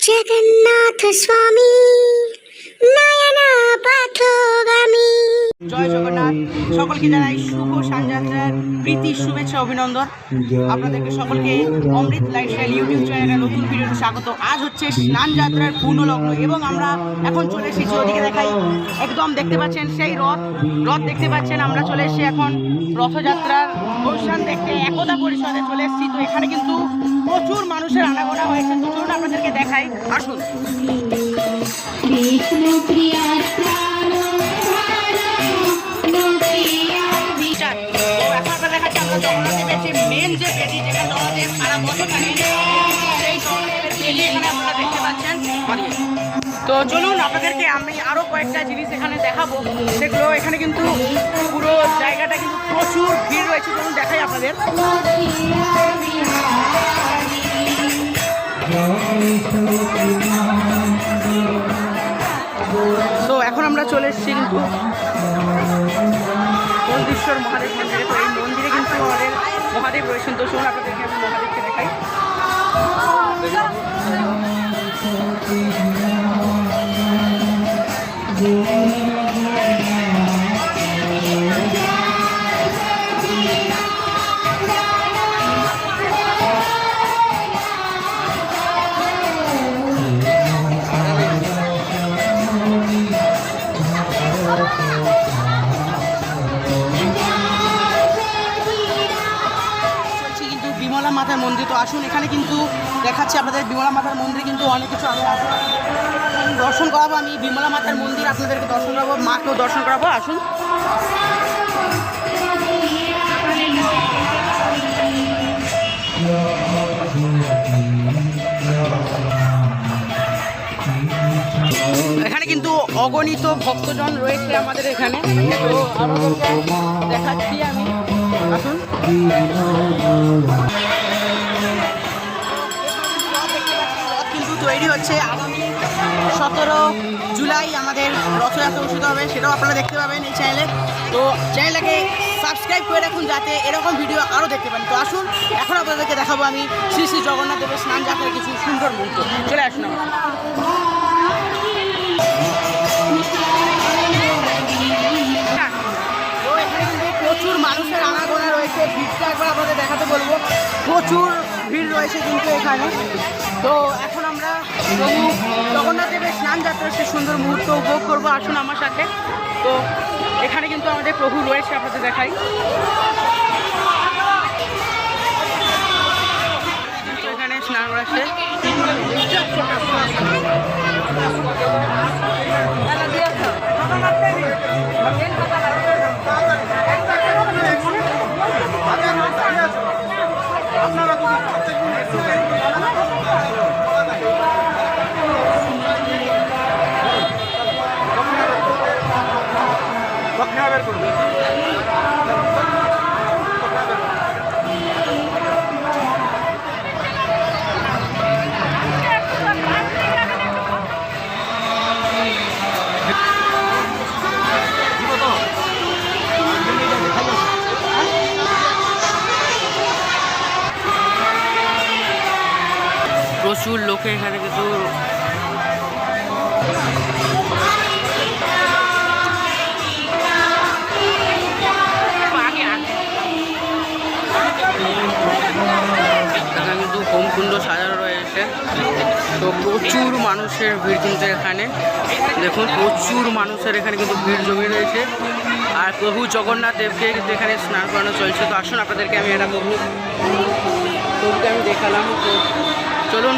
জগন্নাথ স্বামী নয়না পথগামী। জয় জগন্নাথ। সকলকে জানাই শুভ সানযাত্রার প্রীতি শুভেচ্ছা অভিনন্দন। আপনাদেরকে সকলকে অমৃত লাইফস্টাইল ইউটিউব চ্যানেলের নতুন ভিডিওতে স্বাগত। আজ হচ্ছে স্নান যাত্রার পূর্ণলগ্ন এবং আমরা এখন চলে এসেছি, ওদিকে দেখাই, একদম দেখতে পাচ্ছেন সেই রথ দেখতে পাচ্ছেন। আমরা চলে এসেছি এখন রথযাত্রার অনুষ্ঠান দেখতে একতা পরিষদে চলে এসেছি। তো এখানে কিন্তু প্রচুর মানুষের আনাগোনা হয়েছে, তো চলুন আপনাদেরকে দেখাই, আসুন। মেন যে বেদি যেখানে জগন্নাথের সারা বছর থাকে সেই জগন্নাথের বেদি এখানে আপনারা দেখতে পাচ্ছেন। তো চলুন আপনাদেরকে আমি আরও কয়েকটা জিনিস এখানে দেখাবো, সেগুলো এখানে কিন্তু পুরো জায়গাটা কিন্তু প্রচুর ভিড় রয়েছে। চলুন দেখাই আপনাদের। তো এখন আমরা চলে এসেছি কিন্তু মন্দিরেশ্বর মহাদেব মন্দিরে। তো এই মন্দিরে কিন্তু আমাদের মহাদেব রয়েছেন। তো চলুন আপনাদেরকে আমি মহাদেবকে দেখাই। বিমলা মাতার মন্দির। তো আসুন, এখানে কিন্তু দেখাচ্ছি আপনাদের বিমলা মাতার মন্দিরে কিন্তু অনেক কিছু আছে, দর্শন করাবো। আমি বিমলা মাতার মন্দির আপনাদেরকে দর্শন করাবো, মাকেও দর্শন করাবো। আসুন। এখানে কিন্তু অগণিত ভক্তজন রয়েছে আমাদের এখানে। তো আপনাদেরকে দেখাচ্ছি আমি, আসুন। কিন্তু তৈরি হচ্ছে, আগামী 17 জুলাই আমাদের রথযাত্রা অনুষ্ঠিত হবে, সেটাও আপনারা দেখতে পাবেন এই চ্যানেলে। তো চ্যানেলটাকে সাবস্ক্রাইব করে রাখুন যাতে এরকম ভিডিও আরও দেখতে পান। তো আসুন, এখন আপনাদেরকে দেখাবো আমি শ্রী শ্রী জগন্নাথ দেবের স্নান যাত্রার কিছু সুন্দর মুহূর্ত। চলে আসুন আমার। তো এখানে কিন্তু প্রচুর মানুষের আনাগোনা রয়েছে, ভিড়টা একবার আপনাদের দেখাতে বলবো। প্রচুর ভিড় রয়েছে কিন্তু এখানে। তো এখন আমরা প্রভু জগন্নাথ দেবের স্নান যাত্রার সে সুন্দর মুহূর্ত উপভোগ করবো। আসুন আমার সাথে। তো এখানে কিন্তু আমাদের প্রভু রয়েছে, আপনাদের দেখাই। এখানে স্নান করাচ্ছে। প্রচুর লোকে এখানে কিন্তু হোমকুণ্ড সাজানো রয়েছে। তো প্রচুর মানুষের ভিড় কিন্তু এখানে দেখুন, প্রচুর মানুষের এখানে কিন্তু ভিড় জমে রয়েছে। আর প্রভু জগন্নাথ দেবকে কিন্তু এখানে স্নান করানো চলছে। তো আসুন আপনাদেরকে আমি একটা প্রভুকে আমি দেখালাম। তো চলুন।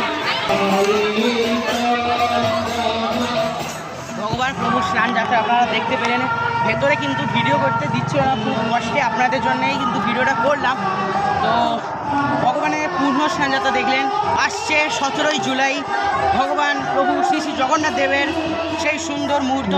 ভগবান প্রভুর স্নান যাত্রা আপনারা দেখতে পেলেন। ভেতরে কিন্তু ভিডিও করতে দিচ্ছিল না, খুব কষ্টে আপনাদের জন্যই কিন্তু ভিডিওটা করলাম। তো ভগবানের পূর্ণ স্নানযাত্রা দেখলেন। আসছে 17 জুলাই ভগবান প্রভু শ্রী শ্রী জগন্নাথ দেবের সেই সুন্দর মুহূর্ত।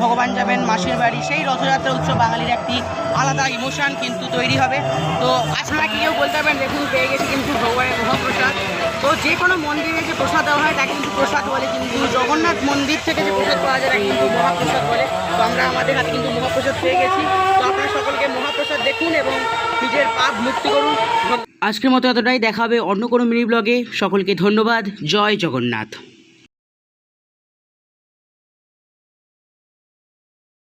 ভগবান যাবেন মাসির বাড়ি। সেই রথযাত্রা উৎসব বাঙালির একটি আলাদা ইমোশান কিন্তু তৈরি হবে। তো আপনারা কি কেউ বলতে পারবেন, দেখুন পেয়ে গেছি কিন্তু ভগবানের মহাপ্রসাদ। তো যে কোনো মন্দিরে যে প্রসাদ দেওয়া হয় তাকে কিন্তু প্রসাদ বলে, কিন্তু জগন্নাথ মন্দির থেকে যে প্রসাদ পাওয়া যায় তাকে কিন্তু মহাপ্রসাদ বলে। তো আমরা আমাদের হাতে কিন্তু মহাপ্রসাদ পেয়ে গেছি। তো আপনারা সকলকে মহাপ্রসাদ দেখুন এবং নিজের পাপ মুক্তি করুন। আজকের মতো এতটাই, দেখা হবে অন্য কোনো মিনি ব্লগে। সকলকে ধন্যবাদ। জয় জগন্নাথ।